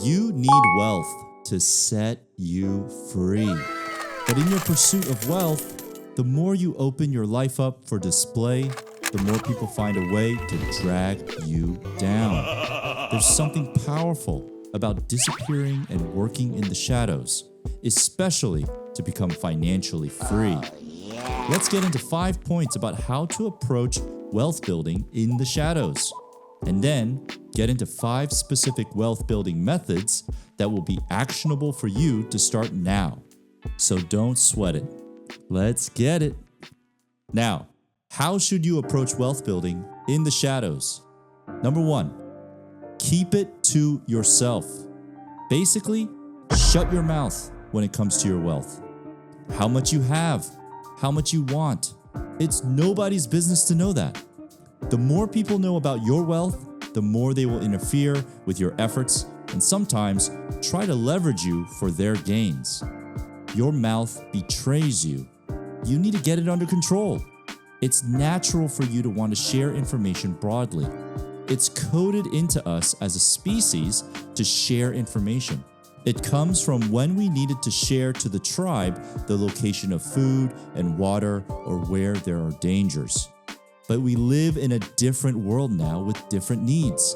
You need wealth to set you free. But in your pursuit of wealth, the more you open your life up for display, the more people find a way to drag you down. There's something powerful about disappearing and working in the shadows, especially to become financially free. Let's get into 5 points about how to approach wealth building in the shadows, and then get into 5 specific wealth building methods that will be actionable for you to start now. So don't sweat it. Let's get it. Now, how should you approach wealth building in the shadows? Number 1, keep it to yourself. Basically, shut your mouth when it comes to your wealth. How much you have, how much you want. It's nobody's business to know that. The more people know about your wealth, the more they will interfere with your efforts and sometimes try to leverage you for their gains. Your mouth betrays you. You need to get it under control. It's natural for you to want to share information broadly. It's coded into us as a species to share information. It comes from when we needed to share to the tribe the location of food and water or where there are dangers. But we live in a different world now with different needs.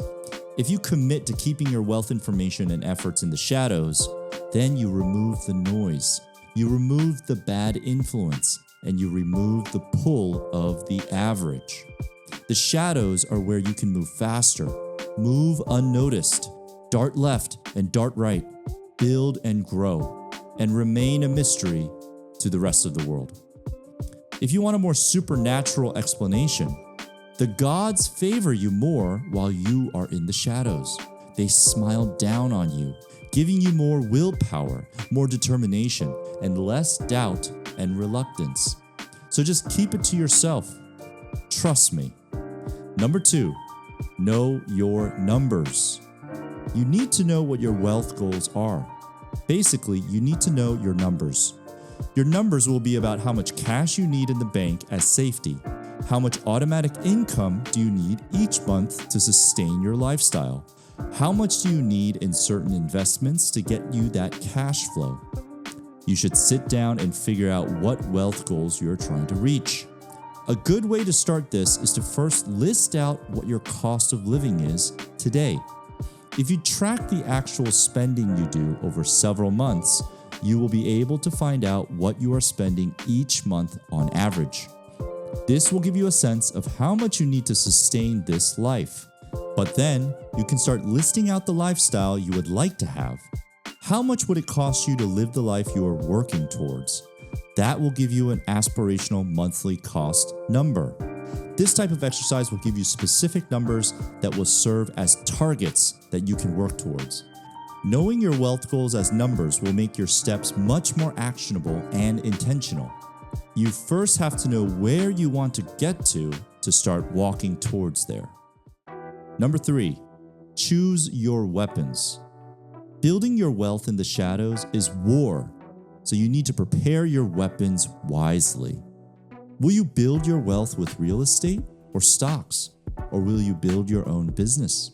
If you commit to keeping your wealth information and efforts in the shadows, then you remove the noise, you remove the bad influence, and you remove the pull of the average. The shadows are where you can move faster, move unnoticed, dart left and dart right, build and grow, and remain a mystery to the rest of the world. If you want a more supernatural explanation, the gods favor you more while you are in the shadows. They smile down on you, giving you more willpower, more determination, and less doubt and reluctance. So just keep it to yourself. Trust me. Number 2, know your numbers. You need to know what your wealth goals are. Basically, you need to know your numbers. Your numbers will be about how much cash you need in the bank as safety. How much automatic income do you need each month to sustain your lifestyle? How much do you need in certain investments to get you that cash flow? You should sit down and figure out what wealth goals you're trying to reach. A good way to start this is to first list out what your cost of living is today. If you track the actual spending you do over several months, you will be able to find out what you are spending each month on average. This will give you a sense of how much you need to sustain this life. But then you can start listing out the lifestyle you would like to have. How much would it cost you to live the life you are working towards? That will give you an aspirational monthly cost number. This type of exercise will give you specific numbers that will serve as targets that you can work towards. Knowing your wealth goals as numbers will make your steps much more actionable and intentional. You first have to know where you want to get to start walking towards there. Number 3, choose your weapons. Building your wealth in the shadows is war, so you need to prepare your weapons wisely. Will you build your wealth with real estate or stocks? Or will you build your own business?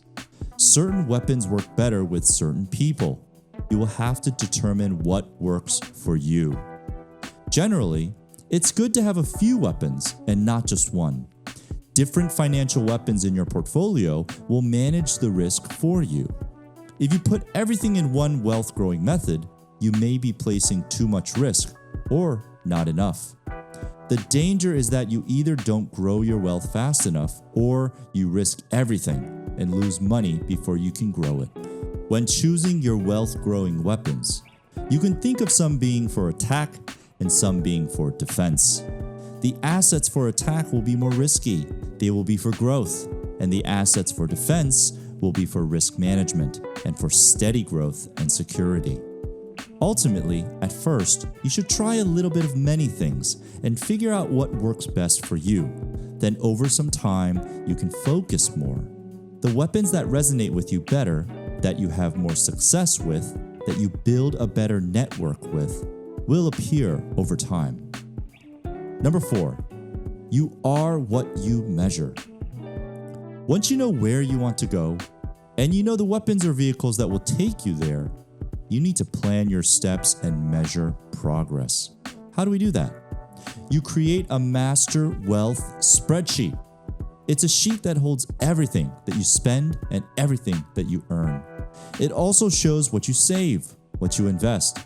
Certain weapons work better with certain people. You will have to determine what works for you. Generally, it's good to have a few weapons and not just one. Different financial weapons in your portfolio will manage the risk for you. If you put everything in one wealth growing method, you may be placing too much risk or not enough. The danger is that you either don't grow your wealth fast enough or you risk everything and lose money before you can grow it. When choosing your wealth growing weapons, you can think of some being for attack and some being for defense. The assets for attack will be more risky. They will be for growth, and the assets for defense will be for risk management and for steady growth and security. Ultimately, at first, you should try a little bit of many things and figure out what works best for you. Then over some time, you can focus more. The weapons that resonate with you better, that you have more success with, that you build a better network with, will appear over time. Number 4, you are what you measure. Once you know where you want to go, and you know the weapons or vehicles that will take you there, you need to plan your steps and measure progress. How do we do that? You create a master wealth spreadsheet. It's a sheet that holds everything that you spend and everything that you earn. It also shows what you save, what you invest.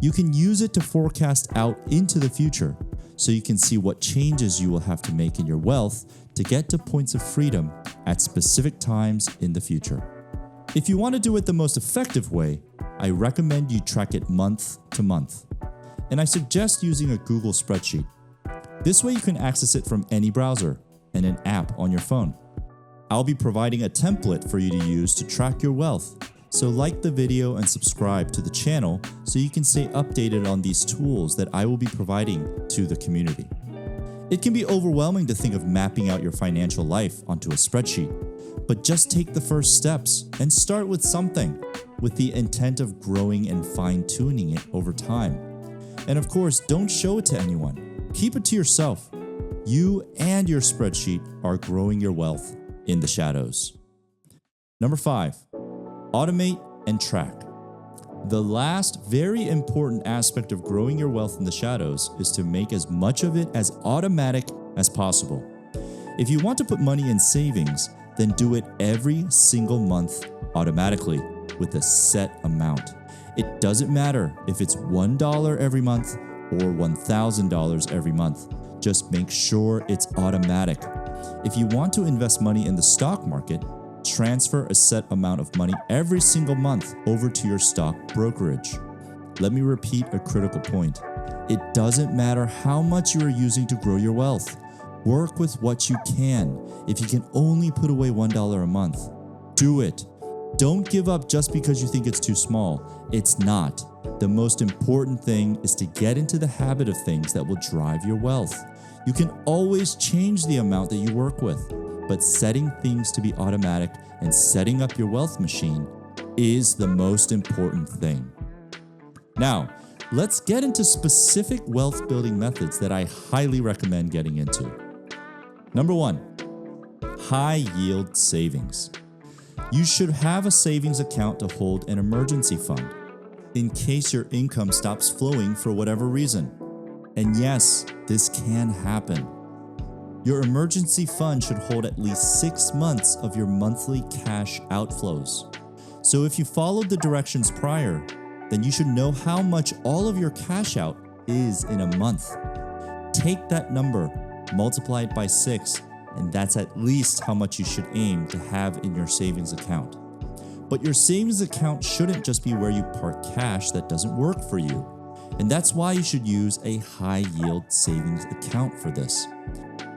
You can use it to forecast out into the future so you can see what changes you will have to make in your wealth to get to points of freedom at specific times in the future. If you want to do it the most effective way, I recommend you track it month to month. And I suggest using a Google spreadsheet. This way you can access it from any browser and an app on your phone. I'll be providing a template for you to use to track your wealth. So like the video and subscribe to the channel so you can stay updated on these tools that I will be providing to the community. It can be overwhelming to think of mapping out your financial life onto a spreadsheet, but just take the first steps and start with something with the intent of growing and fine-tuning it over time. And of course, don't show it to anyone. Keep it to yourself. You and your spreadsheet are growing your wealth in the shadows. Number 5, automate and track. The last very important aspect of growing your wealth in the shadows is to make as much of it as automatic as possible. If you want to put money in savings, then do it every single month automatically with a set amount. It doesn't matter if it's $1 every month or $1,000 every month. Just make sure it's automatic. If you want to invest money in the stock market, transfer a set amount of money every single month over to your stock brokerage. Let me repeat a critical point. It doesn't matter how much you are using to grow your wealth. Work with what you can. If you can only put away $1 a month, do it. Don't give up just because you think it's too small. It's not. The most important thing is to get into the habit of things that will drive your wealth. You can always change the amount that you work with, but setting things to be automatic and setting up your wealth machine is the most important thing. Now, let's get into specific wealth building methods that I highly recommend getting into. Number 1, high yield savings. You should have a savings account to hold an emergency fund in case your income stops flowing for whatever reason. And yes, this can happen. Your emergency fund should hold at least 6 months of your monthly cash outflows. So if you followed the directions prior, then you should know how much all of your cash out is in a month. Take that number, multiply it by 6, and that's at least how much you should aim to have in your savings account. But your savings account shouldn't just be where you park cash that doesn't work for you. And that's why you should use a high yield savings account for this.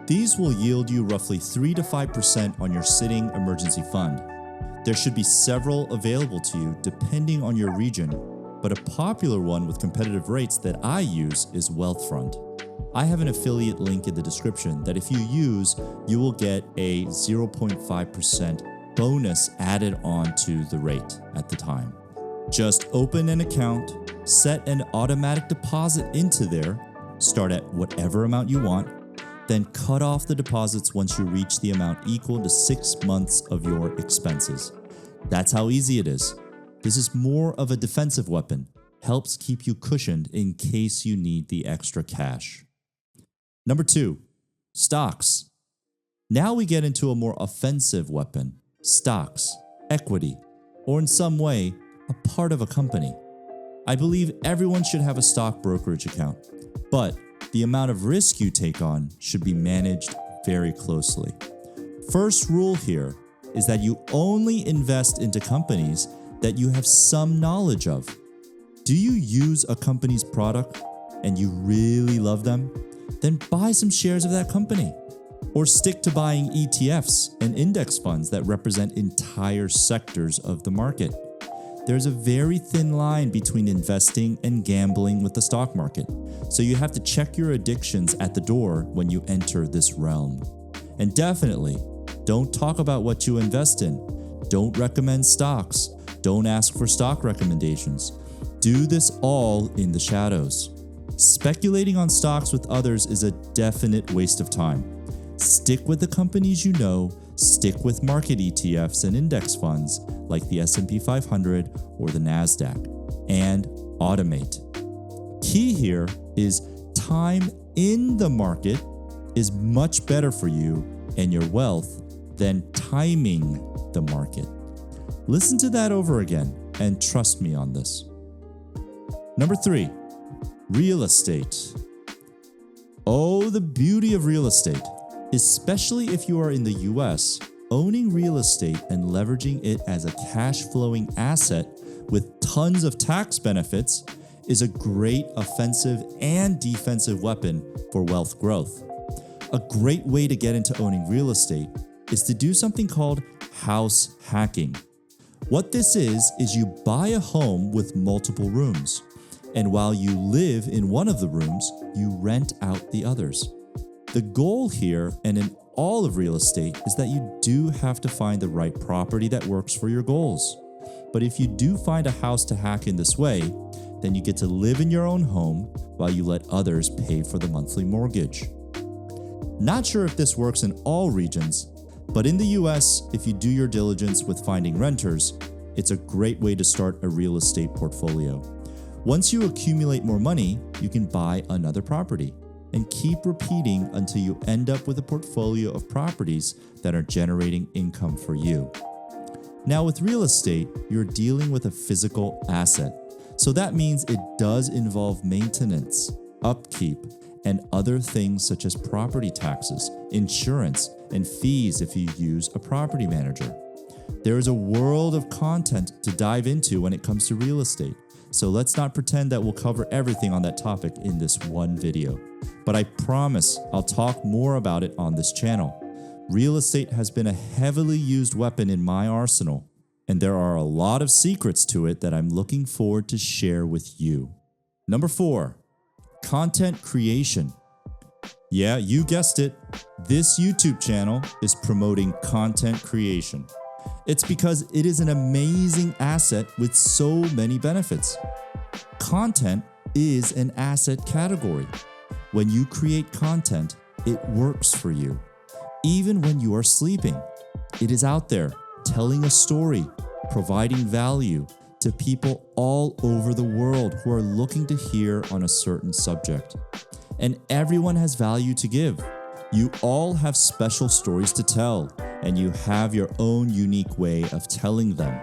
These will yield you roughly 3 to 5% on your sitting emergency fund. There should be several available to you depending on your region, but a popular one with competitive rates that I use is Wealthfront. I have an affiliate link in the description that if you use, you will get a 0.5% bonus added on to the rate at the time. Just open an account, set an automatic deposit into there, start at whatever amount you want, then cut off the deposits once you reach the amount equal to 6 months of your expenses. That's how easy it is. This is more of a defensive weapon, helps keep you cushioned in case you need the extra cash. Number 2, stocks. Now we get into a more offensive weapon, stocks, equity, or in some way, a part of a company. I believe everyone should have a stock brokerage account, but the amount of risk you take on should be managed very closely. First rule here is that you only invest into companies that you have some knowledge of. Do you use a company's product and you really love them? Then buy some shares of that company. Or stick to buying ETFs and index funds that represent entire sectors of the market. There's a very thin line between investing and gambling with the stock market, so you have to check your addictions at the door when you enter this realm. And definitely, don't talk about what you invest in. Don't recommend stocks. Don't ask for stock recommendations. Do this all in the shadows. Speculating on stocks with others is a definite waste of time. Stick with the companies you know, Stick with market ETFs and index funds like the S&P 500 or the NASDAQ, and automate. Key here is time in the market is much better for you and your wealth than timing the market. Listen to that over again and trust me on this. Number 3, real estate. Oh, the beauty of real estate. Especially if you are in the US, owning real estate and leveraging it as a cash-flowing asset with tons of tax benefits is a great offensive and defensive weapon for wealth growth. A great way to get into owning real estate is to do something called house hacking. What this is you buy a home with multiple rooms, and while you live in one of the rooms, you rent out the others. The goal here, and in all of real estate, is that you do have to find the right property that works for your goals. But if you do find a house to hack in this way, then you get to live in your own home while you let others pay for the monthly mortgage. Not sure if this works in all regions, but in the US, if you do your diligence with finding renters, it's a great way to start a real estate portfolio. Once you accumulate more money, you can buy another property and keep repeating until you end up with a portfolio of properties that are generating income for you. Now, with real estate, you're dealing with a physical asset. So that means it does involve maintenance, upkeep, and other things such as property taxes, insurance, and fees if you use a property manager. There is a world of content to dive into when it comes to real estate. So let's not pretend that we'll cover everything on that topic in this one video. But I promise I'll talk more about it on this channel. Real estate has been a heavily used weapon in my arsenal, and there are a lot of secrets to it that I'm looking forward to share with you. Number 4, content creation. Yeah, you guessed it. This YouTube channel is promoting content creation. It's because it is an amazing asset with so many benefits. Content is an asset category. When you create content, it works for you. Even when you are sleeping, it is out there telling a story, providing value to people all over the world who are looking to hear on a certain subject. And everyone has value to give. You all have special stories to tell, and you have your own unique way of telling them.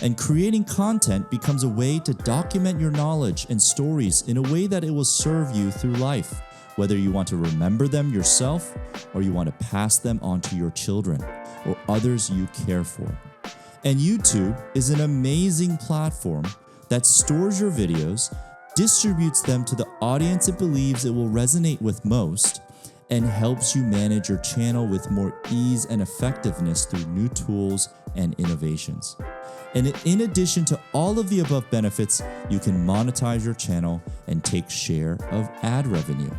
And creating content becomes a way to document your knowledge and stories in a way that it will serve you through life, whether you want to remember them yourself or you want to pass them on to your children or others you care for. And YouTube is an amazing platform that stores your videos, distributes them to the audience it believes it will resonate with most, and helps you manage your channel with more ease and effectiveness through new tools and innovations. And in addition to all of the above benefits, you can monetize your channel and take share of ad revenue.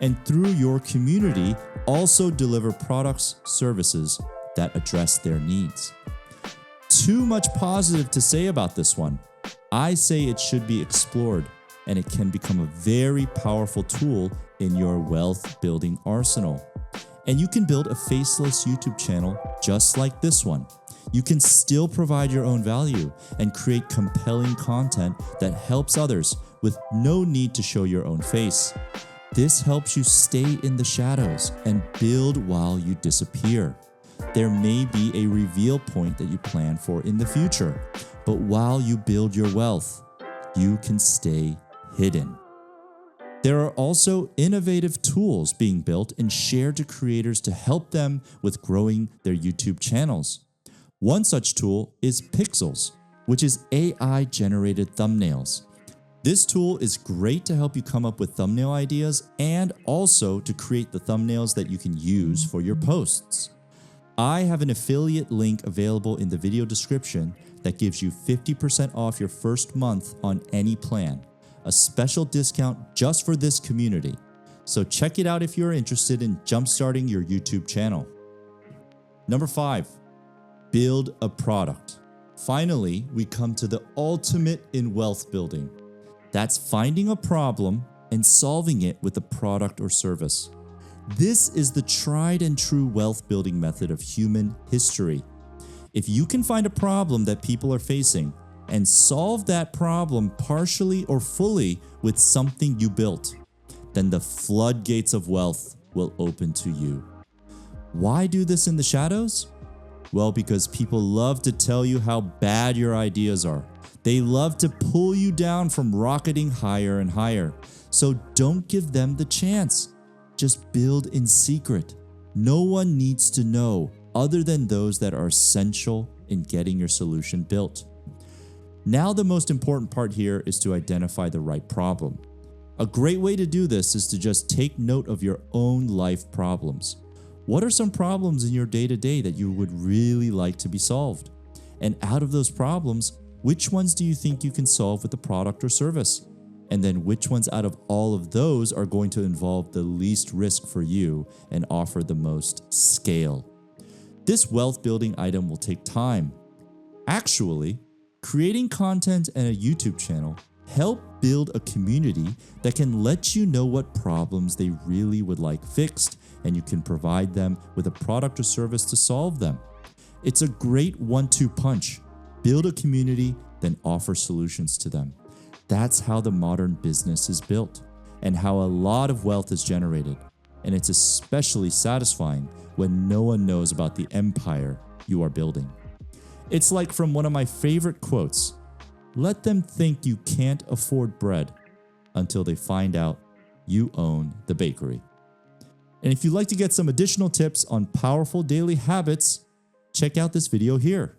And through your community, also deliver products, services that address their needs. Too much positive to say about this one. I say it should be explored, and it can become a very powerful tool in your wealth building arsenal. And you can build a faceless YouTube channel just like this one. You can still provide your own value and create compelling content that helps others with no need to show your own face. This helps you stay in the shadows and build while you disappear. There may be a reveal point that you plan for in the future, but while you build your wealth, you can stay hidden. There are also innovative tools being built and shared to creators to help them with growing their YouTube channels. One such tool is Pixels, which is AI-generated thumbnails. This tool is great to help you come up with thumbnail ideas and also to create the thumbnails that you can use for your posts. I have an affiliate link available in the video description that gives you 50% off your first month on any plan, a special discount just for this community. So check it out if you're interested in jumpstarting your YouTube channel. Number 5, build a product. Finally, we come to the ultimate in wealth building. That's finding a problem and solving it with a product or service. This is the tried and true wealth building method of human history. If you can find a problem that people are facing and solve that problem partially or fully with something you built, then the floodgates of wealth will open to you. Why do this in the shadows? Well, because people love to tell you how bad your ideas are. They love to pull you down from rocketing higher and higher. So don't give them the chance. Just build in secret. No one needs to know other than those that are essential in getting your solution built. Now, the most important part here is to identify the right problem. A great way to do this is to just take note of your own life problems. What are some problems in your day-to-day that you would really like to be solved? And out of those problems, which ones do you think you can solve with a product or service? And then which ones out of all of those are going to involve the least risk for you and offer the most scale? This wealth building item will take time. Actually, creating content and a YouTube channel help build a community that can let you know what problems they really would like fixed, and you can provide them with a product or service to solve them. It's a great 1-2 punch. Build a community, then offer solutions to them. That's how the modern business is built and how a lot of wealth is generated. And it's especially satisfying when no one knows about the empire you are building. It's like from one of my favorite quotes, "Let them think you can't afford bread until they find out you own the bakery." And if you'd like to get some additional tips on powerful daily habits, check out this video here.